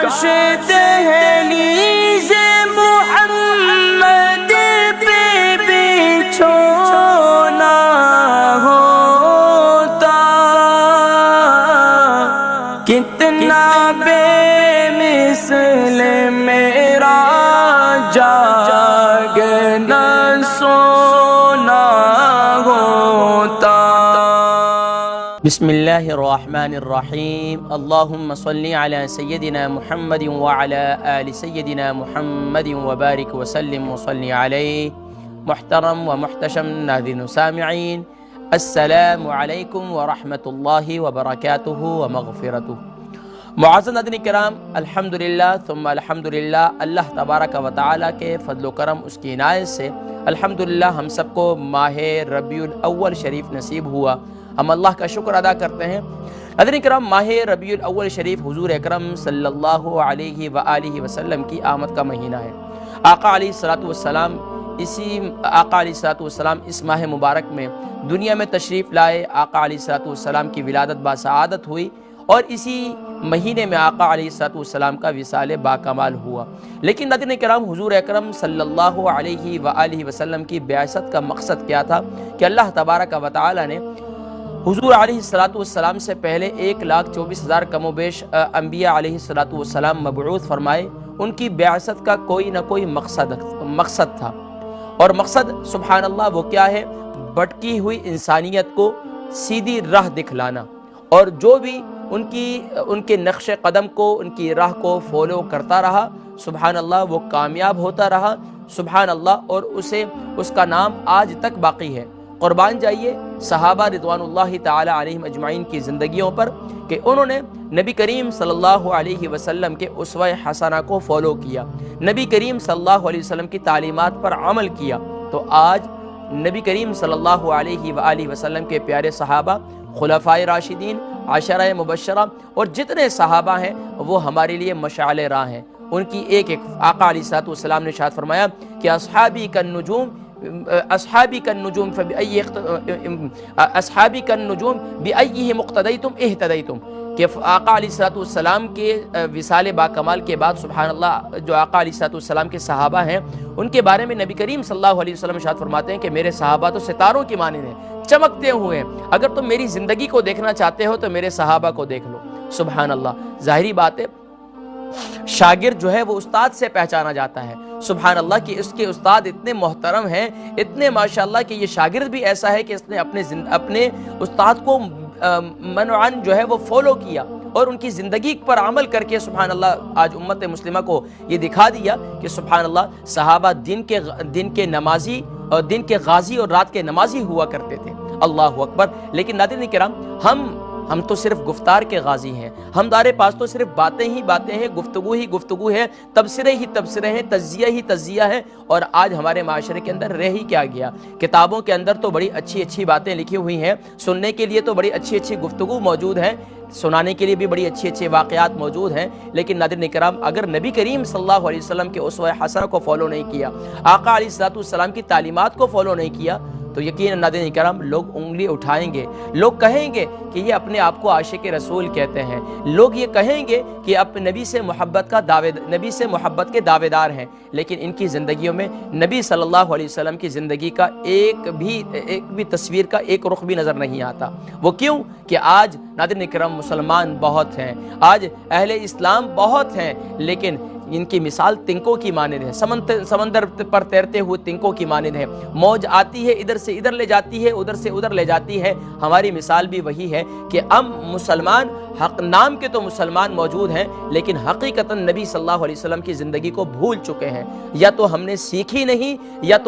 کاش دہلیز محمد پہ بچھونا ہوتا، کتنا بے مثل میرا جاگنا سونا ہوتا۔ بسم اللہ الرحمن الرحیم، اللہم صلی علی سیدنا محمد وعلی آل سیدنا محمد وبارک وسلم وصلی علیہ۔ محترم و محتشم ناظرین و سامعین، السلام علیکم ورحمۃ اللہ وبرکاتہ ومغفرتہ۔ معزز ناظرین کرام، الحمدللہ ثم الحمدللہ، اللہ تبارک و تعالیٰ کے فضل و کرم، اس کی عنایت سے الحمدللہ ہم سب کو ماہ ربیع الاول شریف نصیب ہوا۔ ہم اللہ کا شکر ادا کرتے ہیں۔ ناظرین کرام، ماہ ربیع الاول شریف حضور اکرم صلی اللہ علیہ وآلہ وسلم کی آمد کا مہینہ ہے۔ آقا علیہ السلام اس ماہ مبارک میں دنیا میں تشریف لائے۔ آقا علیہ السلام کی ولادت باسعادت ہوئی اور اسی مہینے میں آقا علیہ السلام کا وصال باکمال ہوا۔ لیکن ناظرین کرام، حضور اکرم صلی اللہ علیہ وآلہ وسلم کی بعثت کا مقصد کیا تھا کہ اللہ تبارک و تعالیٰ نے حضور علیہ السلام سے پہلے 1,24,000 کم و بیش انبیاء علیہ السلام مبعوث فرمائے۔ ان کی بعثت کا کوئی نہ کوئی مقصد تھا، اور مقصد سبحان اللہ وہ کیا ہے؟ بھٹکی ہوئی انسانیت کو سیدھی راہ دکھلانا، اور جو بھی ان کے نقش قدم کو، ان کی راہ کو فالو کرتا رہا، سبحان اللہ وہ کامیاب ہوتا رہا، سبحان اللہ، اور اس کا نام آج تک باقی ہے۔ قربان جائیے صحابہ رضوان اللہ تعالی علیہم اجمعین کی زندگیوں پر کہ انہوں نے نبی کریم صلی اللہ علیہ وسلم کے اسوہ حسنہ کو فالو کیا، نبی کریم صلی اللہ علیہ وسلم کی تعلیمات پر عمل کیا۔ تو آج نبی کریم صلی اللہ علیہ وآلہ وسلم کے پیارے صحابہ، خلفائے راشدین، عشرہ مبشرہ اور جتنے صحابہ ہیں وہ ہمارے لیے مشعل راہ ہیں۔ ان کی ایک آقا علیہ السلام نے ارشاد فرمایا کہ اصحابی کالنجوم بأیہم اقتدیتم اہتدیتم، کہ آقا علیہ السلام کے وصال باکمال کے بعد سبحان اللہ جو آقا علیہ السلام کے صحابہ ہیں، ان کے بارے میں نبی کریم صلی اللہ علیہ وسلم ارشاد فرماتے ہیں کہ میرے صحابہ تو ستاروں کی مانند ہیں، چمکتے ہوئے ہیں، اگر تم میری زندگی کو دیکھنا چاہتے ہو تو میرے صحابہ کو دیکھ لو۔ سبحان اللہ، ظاہری بات ہے شاگرد جو ہے وہ استاد سے پہچانا جاتا ہے۔ سبحان اللہ کہ اس کے استاد اتنے محترم ہیں، اتنے ماشاءاللہ کہ یہ شاگرد بھی ایسا ہے کہ اس نے اپنے استاد کو منعن جو ہے وہ فالو کیا اور ان کی زندگی پر عمل کر کے سبحان اللہ آج امت مسلمہ کو یہ دکھا دیا کہ سبحان اللہ صحابہ دن کے نمازی اور دن کے غازی اور رات کے نمازی ہوا کرتے تھے۔ اللہ اکبر۔ لیکن ناظرین کرام، ہم تو صرف گفتار کے غازی ہیں، ہمارے پاس تو صرف باتیں ہی باتیں ہیں، گفتگو ہی گفتگو ہے، تبصرے ہی تبصرے ہیں، تجزیہ ہی تجزیہ ہے۔ اور آج ہمارے معاشرے کے اندر رہ ہی کیا گیا؟ کتابوں کے اندر تو بڑی اچھی اچھی باتیں لکھی ہوئی ہیں، سننے کے لیے تو بڑی اچھی اچھی گفتگو موجود ہے، سنانے کے لیے بھی بڑی اچھی اچھی واقعات موجود ہیں، لیکن ناظرین کرام اگر نبی کریم صلی اللہ علیہ وسلم کے اسوہ حسنہ کو فالو نہیں کیا، آقا علیہ السلام کی تعلیمات کو فالو نہیں کیا، تو یقیناً ناظرین کرام لوگ انگلی اٹھائیں گے، لوگ کہیں گے کہ یہ اپنے آپ کو عاشق رسول کہتے ہیں، لوگ یہ کہیں گے کہ نبی سے محبت کے دعوے دار ہیں، لیکن ان کی زندگیوں میں نبی صلی اللہ علیہ وسلم کی زندگی کا ایک بھی تصویر کا ایک رخ بھی نظر نہیں آتا۔ وہ کیوں؟ کہ آج ناظرین کرام مسلمان بہت ہیں، آج اہل اسلام بہت ہیں، لیکن ان کی مثال تنکوں کی مانند ہے، سمندر پر تیرتے ہوئے تنکوں کی مانند ہے، موج آتی ہے ادھر سے ادھر لے جاتی ہے، ادھر سے ادھر لے جاتی ہے۔ ہماری مثال بھی وہی ہے کہ ہم مسلمان حق نام کے تو مسلمان موجود ہیں، لیکن حقیقتاً نبی صلی اللہ علیہ وسلم کی زندگی کو بھول چکے ہیں، یا تو ہم نے سیکھی نہیں، یا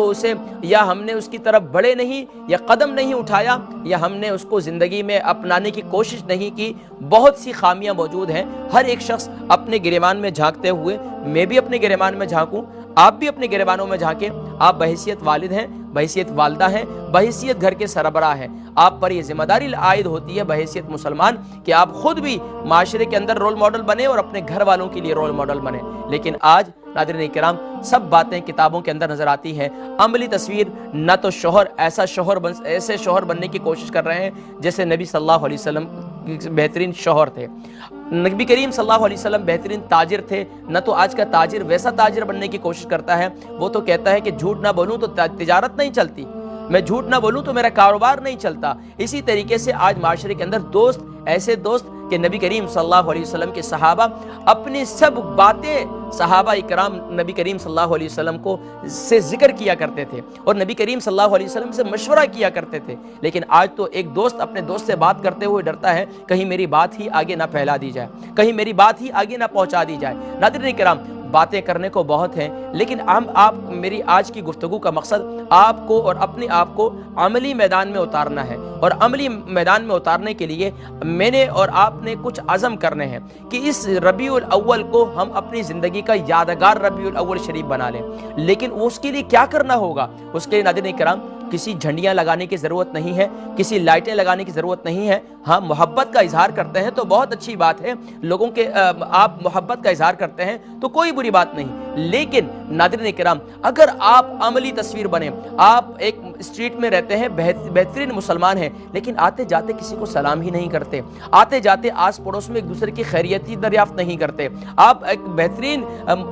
ہم نے اس کی طرف بڑھے نہیں، یا قدم نہیں اٹھایا، یا ہم نے اس کو زندگی میں اپنانے کی کوشش نہیں کی۔ بہت سی خامیاں موجود ہیں، ہر ایک شخص اپنے گریبان میں جھانکتے ہوئے، میں بھی اپنے گریبان میں جھانکوں، آپ بھی اپنے گریبانوں میں جھانکیں۔ آپ بحیثیت والد ہیں، بحیثیت والدہ ہیں، بحیثیت گھر کے سربراہ ہیں، آپ پر یہ ذمہ داری عائد ہوتی ہے بحیثیت مسلمان کہ آپ خود بھی معاشرے کے اندر رول ماڈل بنے اور اپنے گھر والوں کے لیے رول ماڈل بنے۔ لیکن آج ناظرین کرام سب باتیں کتابوں کے اندر نظر آتی ہیں، عملی تصویر نہ تو ایسے شوہر بننے کی کوشش کر رہے ہیں جیسے نبی صلی اللہ علیہ وسلم بہترین شوہر تھے۔ نبی کریم صلی اللہ علیہ وسلم بہترین تاجر تھے، نہ تو آج کا تاجر ویسا تاجر بننے کی کوشش کرتا ہے۔ وہ تو کہتا ہے کہ جھوٹ نہ بولوں تو تجارت نہیں چلتی، میں جھوٹ نہ بولوں تو میرا کاروبار نہیں چلتا۔ اسی طریقے سے آج معاشرے کے اندر دوست، ایسے دوست کہ نبی کریم صلی اللہ علیہ وسلم کے صحابہ اپنی سب باتیں صحابہ اکرام نبی کریم صلی اللہ علیہ وسلم کو سے ذکر کیا کرتے تھے اور نبی کریم صلی اللہ علیہ وسلم سے مشورہ کیا کرتے تھے۔ لیکن آج تو ایک دوست اپنے دوست سے بات کرتے ہوئے ڈرتا ہے کہیں میری بات ہی آگے نہ پھیلا دی جائے، کہیں میری بات ہی آگے نہ پہنچا دی جائے۔ ناظرین کرام، باتیں کرنے کو بہت ہیں، لیکن میری آج کی گفتگو کا مقصد آپ کو اور اپنے آپ کو عملی میدان میں اتارنا ہے، اور عملی میدان میں اتارنے کے لیے میں نے اور آپ نے کچھ عزم کرنے ہیں کہ اس ربیع الاول کو ہم اپنی زندگی کا یادگار ربیع الاول شریف بنا لیں۔ لیکن اس کے لیے کیا کرنا ہوگا؟ اس کے لیے ناظرین کرام کسی جھنڈیاں لگانے کی ضرورت نہیں ہے، کسی لائٹیں لگانے کی ضرورت نہیں ہے۔ ہاں، محبت کا اظہار کرتے ہیں تو بہت اچھی بات ہے، لوگوں کے آپ محبت کا اظہار کرتے ہیں تو کوئی بری بات نہیں، لیکن ناظرین کرام اگر آپ عملی تصویر بنیں، آپ ایک اسٹریٹ میں رہتے ہیں، بہترین مسلمان ہیں، لیکن آتے جاتے کسی کو سلام ہی نہیں کرتے، آتے جاتے آس پڑوس میں ایک دوسرے کی خیریت ہی دریافت نہیں کرتے، آپ ایک بہترین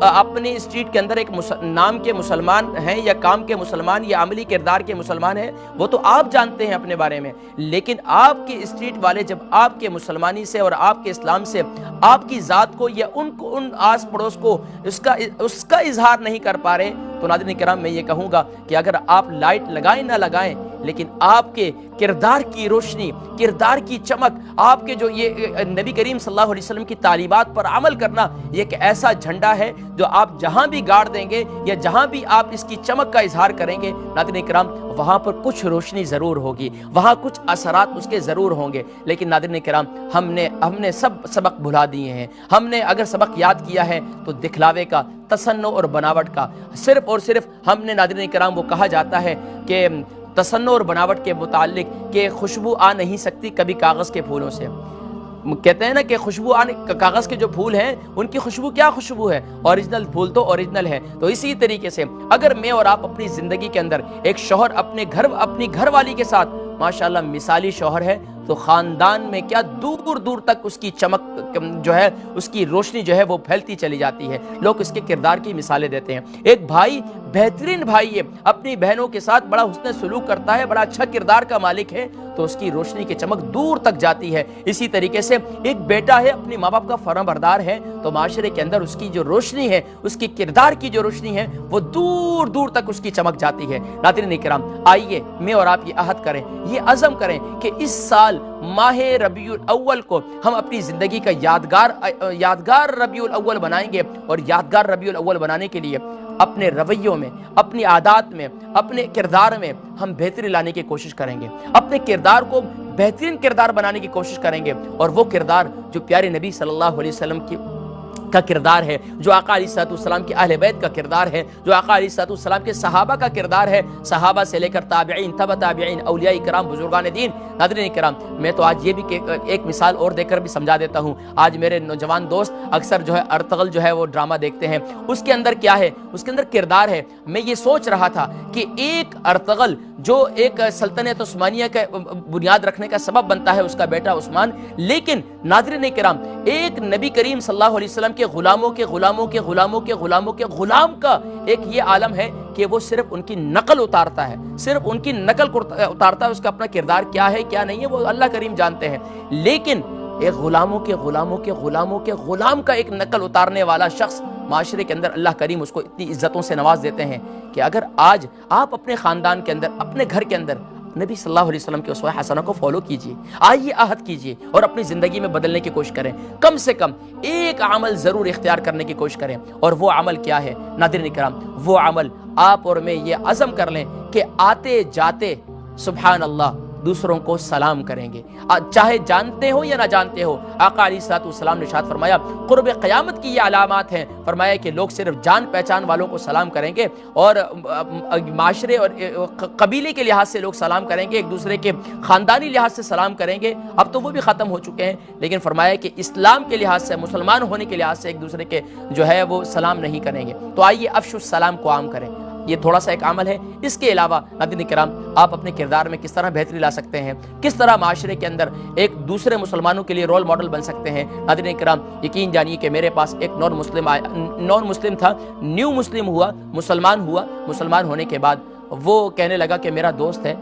اپنی اسٹریٹ کے اندر ایک نام کے مسلمان ہیں یا کام کے مسلمان یا عملی کردار کے مسلمان ہیں، وہ تو آپ جانتے ہیں اپنے بارے میں، لیکن آپ کے اسٹریٹ والے جب آپ کے مسلمانی سے اور آپ کے اسلام سے آپ کی ذات کو یا ان آس پڑوس کو اس کا اظہار نہیں کر پا رہے، تو ناظرین کرام میں یہ کہوں گا کہ اگر آپ لائٹ لگائیں نہ لگائیں، لیکن آپ کے کردار کی روشنی، کردار کی چمک، آپ کے جو یہ نبی کریم صلی اللہ علیہ وسلم کی تعلیمات پر عمل کرنا، یہ ایک ایسا جھنڈا ہے جو آپ جہاں بھی گاڑ دیں گے یا جہاں بھی آپ اس کی چمک کا اظہار کریں گے، ناظرین کرام وہاں پر کچھ روشنی ضرور ہوگی، وہاں کچھ اثرات اس کے ضرور ہوں گے۔ لیکن ناظرین کرام ہم نے سب سبق بھلا دیے ہیں، ہم نے اگر سبق یاد کیا ہے تو دکھلاوے کا، تصنع اور بناوٹ کا، صرف اور صرف ہم نے ناظرین کرام وہ کہا جاتا ہے کہ تصنع اور بناوٹ کے متعلق کہ خوشبو آ نہیں سکتی کبھی کاغذ کے پھولوں سے، کہتے ہیں نا کہ خوشبو کاغذ کے جو پھول ہیں ان کی خوشبو کیا خوشبو ہے، اوریجنل پھول تو اوریجنل ہے۔ تو اسی طریقے سے اگر میں اور آپ اپنی زندگی کے اندر ایک شوہر اپنی گھر والی کے ساتھ ماشاءاللہ مثالی شوہر ہے، تو خاندان میں کیا دور دور تک اس کی چمک جو ہے، اس کی روشنی جو ہے وہ پھیلتی چلی جاتی ہے، لوگ اس کے کردار کی مثالیں دیتے ہیں۔ ایک بھائی، بہترین بھائی ہے، اپنی بہنوں کے ساتھ بڑا حسن سلوک کرتا ہے، بڑا اچھا کردار کا مالک ہے، تو اس کی روشنی کی چمک دور تک جاتی ہے۔ اسی طریقے سے ایک بیٹا ہے، اپنے ماں باپ کا فرمانبردار ہے، تو معاشرے کے اندر اس کی جو روشنی ہے، اس کی کردار کی جو روشنی ہے، وہ دور دور تک اس کی چمک جاتی ہے۔ ناظرین کرام آئیے میں اور آپ یہ عہد کریں، یہ عزم کریں کہ اس سال ماہ ربیع الاول کو ہم اپنی زندگی کا یادگار ربیع الاول بنائیں گے، اور یادگار ربیع الاول بنانے کے لیے اپنے رویوں میں، اپنی عادات میں، اپنے کردار میں ہم بہتری لانے کی کوشش کریں گے، اپنے کردار کو بہترین کردار بنانے کی کوشش کریں گے، اور وہ کردار جو پیارے نبی صلی اللہ علیہ وسلم کا کردار ہے، جو آقا علیہ الصلوۃ والسلام کے اہل بیت کا کردار ہے، جو آقا علیہ الصلوۃ والسلام کے صحابہ کا کردار ہے، صحابہ سے لے کر تابعین، تبع تابعین، اولیاء کرام، بزرگان دین۔ ناظرین کرام میں تو آج یہ بھی ایک مثال اور دے کر بھی سمجھا دیتا ہوں۔ آج میرے نوجوان دوست اکثر جو ہے ارطغرل جو ہے وہ ڈرامہ دیکھتے ہیں، اس کے اندر کیا ہے؟ اس کے اندر کردار ہے۔ میں یہ سوچ رہا تھا کہ ایک ارطغرل جو ایک سلطنت عثمانیہ کا بنیاد رکھنے کا سبب بنتا ہے، اس کا بیٹا عثمان، لیکن ناظرین کرام ایک نبی کریم صلی اللہ علیہ وسلم کے غلاموں کے غلام کا ایک یہ عالم ہے کہ وہ صرف ان کی نقل اتارتا ہے، صرف ان کی نقل اتارتا ہے، اس کا اپنا کردار کیا ہے کیا نہیں ہے وہ اللہ کریم جانتے ہیں، لیکن ایک غلام کا ایک نقل اتارنے والا شخص معاشرے کے اندر اللہ کریم اس کو اتنی عزتوں سے نواز دیتے ہیں کہ اگر آج آپ اپنے خاندان کے اندر، اپنے گھر کے اندر نبی صلی اللہ علیہ وسلم کے اسوہ حسنہ کو فالو کیجئے، آئیے عہد کیجئے اور اپنی زندگی میں بدلنے کی کوشش کریں، کم سے کم ایک عمل ضرور اختیار کرنے کی کوشش کریں، اور وہ عمل کیا ہے ناظرین کرام؟ وہ عمل آپ اور میں یہ عزم کر لیں کہ آتے جاتے سبحان اللہ دوسروں کو سلام کریں گے، چاہے جانتے ہو یا نہ جانتے ہو۔ آقا علیہ الصلوۃ والسلام نے ارشاد فرمایا قرب قیامت کی یہ علامات ہیں، فرمایا کہ لوگ صرف جان پہچان والوں کو سلام کریں گے، اور معاشرے اور قبیلے کے لحاظ سے لوگ سلام کریں گے، ایک دوسرے کے خاندانی لحاظ سے سلام کریں گے، اب تو وہ بھی ختم ہو چکے ہیں، لیکن فرمایا کہ اسلام کے لحاظ سے، مسلمان ہونے کے لحاظ سے ایک دوسرے کے جو ہے وہ سلام نہیں کریں گے۔ تو آئیے افشوا السلام کو عام کریں، یہ تھوڑا سا ایک عمل ہے۔ اس کے علاوہ ناظرین کرام آپ اپنے کردار میں کس طرح بہتری لا سکتے ہیں، کس طرح معاشرے کے اندر ایک دوسرے مسلمانوں کے لیے رول ماڈل بن سکتے ہیں۔ ناظرین کرام یقین جانیے کہ میرے پاس ایک نان مسلم تھا، نیو مسلم ہوا، مسلمان ہونے کے بعد وہ کہنے لگا کہ میرا دوست ہے،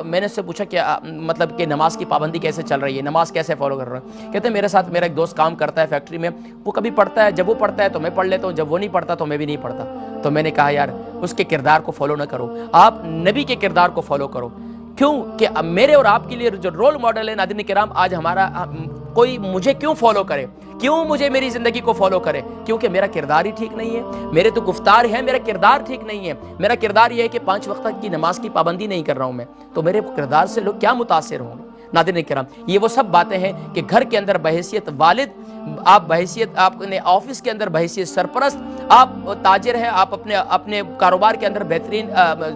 میں نے اس سے پوچھا کہ مطلب کہ نماز کی پابندی کیسے چل رہی ہے، نماز کیسے فالو کر رہا ہے؟ کہتے ہیں میرے ساتھ میرا ایک دوست کام کرتا ہے فیکٹری میں، وہ کبھی پڑھتا ہے، جب وہ پڑھتا ہے تو میں پڑھ لیتا ہوں، جب وہ نہیں پڑھتا تو میں بھی نہیں پڑھتا۔ تو میں نے کہا یار اس کے کردار کو فالو نہ کرو، آپ نبی کے کردار کو فالو کرو۔ کیوں کہ میرے اور آپ کے لیے جو رول ماڈل ہے ناظرین کرام، آج ہمارا کوئی مجھے کیوں فالو کرے، کیوں مجھے میری زندگی کو فالو کرے؟ کیونکہ میرا کردار ہی ٹھیک نہیں ہے، میرے تو گفتار ہیں، میرا کردار ٹھیک نہیں ہے۔ میرا کردار یہ ہے کہ 5 وقت کی نماز کی پابندی نہیں کر رہا ہوں میں، تو میرے کردار سے لوگ کیا متاثر ہوں گے؟ ناظرین کرام یہ وہ سب باتیں ہیں کہ گھر کے اندر بحیثیت والد، آپ نے آفس کے اندر بحیثیت سرپرست، آپ تاجر ہیں، آپ اپنے کاروبار کے اندر بہترین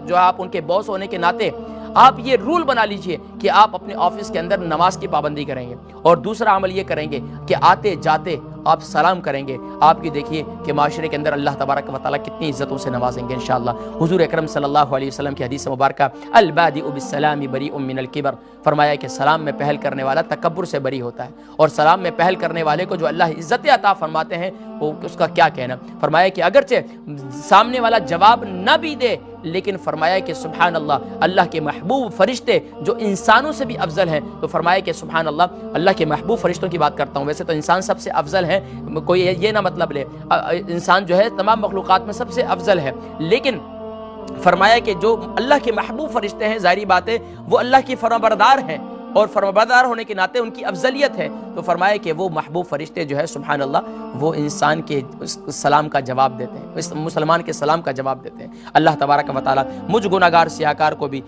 جو آپ ان کے باس ہونے کے ناطے آپ یہ رول بنا لیجئے کہ آپ اپنے آفس کے اندر نماز کی پابندی کریں گے، اور دوسرا عمل یہ کریں گے کہ آتے جاتے آپ سلام کریں گے۔ آپ کی دیکھیے کہ معاشرے کے اندر اللہ تبارک و تعالیٰ کتنی عزتوں سے نوازیں گے انشاءاللہ۔ حضور اکرم صلی اللہ علیہ وسلم کی حدیث مبارکہ البادئ بالسلام بریء من الکبر، فرمایا کہ سلام میں پہل کرنے والا تکبر سے بری ہوتا ہے، اور سلام میں پہل کرنے والے کو جو اللہ عزت عطا فرماتے ہیں وہ اس کا کیا کہنا۔ فرمایا کہ اگرچہ سامنے والا جواب نہ بھی دے، لیکن فرمایا کہ سبحان اللہ، اللہ کے محبوب فرشتے جو انسانوں سے بھی افضل ہیں، تو فرمایا کہ سبحان اللہ کے محبوب فرشتوں کی بات کرتا ہوں، ویسے تو انسان سب سے افضل ہے، کوئی یہ نہ مطلب لے، انسان جو ہے تمام مخلوقات میں سب سے افضل ہے، لیکن فرمایا کہ جو اللہ کے محبوب فرشتے ہیں، ظاہری بات ہے وہ اللہ کی فرمانبردار ہیں، اور فرمانبردار ہونے کے ناطے ان کی افضلیت ہے، تو فرمایا کہ وہ محبوب فرشتے جو ہے سبحان اللہ وہ انسان کے سلام کا جواب دیتے ہیں، اس مسلمان کے سلام کا جواب دیتے ہیں۔ اللہ تبارک و تعالی مجھ گناہگار سیاہکار کو بھی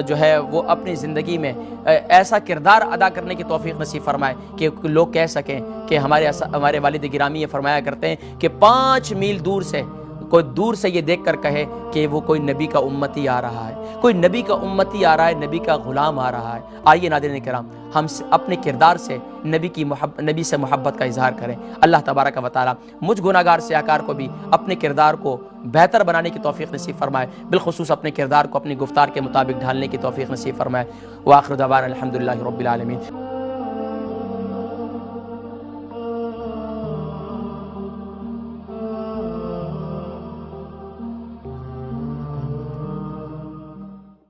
جو ہے وہ اپنی زندگی میں ایسا کردار ادا کرنے کی توفیق نصیب فرمائے کہ لوگ کہہ سکیں کہ ہمارے والد گرامی یہ فرمایا کرتے ہیں کہ 5 میل دور سے کوئی دور سے یہ دیکھ کر کہے کہ وہ کوئی نبی کا امتی آ رہا ہے، کوئی نبی کا امتی آ رہا ہے، نبی کا غلام آ رہا ہے۔ آئیے ناظرین کرام ہم اپنے کردار سے نبی سے محبت کا اظہار کریں۔ اللہ تبارک و تعالی مجھ گناہگار سیاہکار کو بھی اپنے کردار کو بہتر بنانے کی توفیق نصیب فرمائے، بالخصوص اپنے کردار کو اپنی گفتار کے مطابق ڈھالنے کی توفیق نصیب فرمائے۔ وآخر دعوانا الحمدللہ رب العالمین۔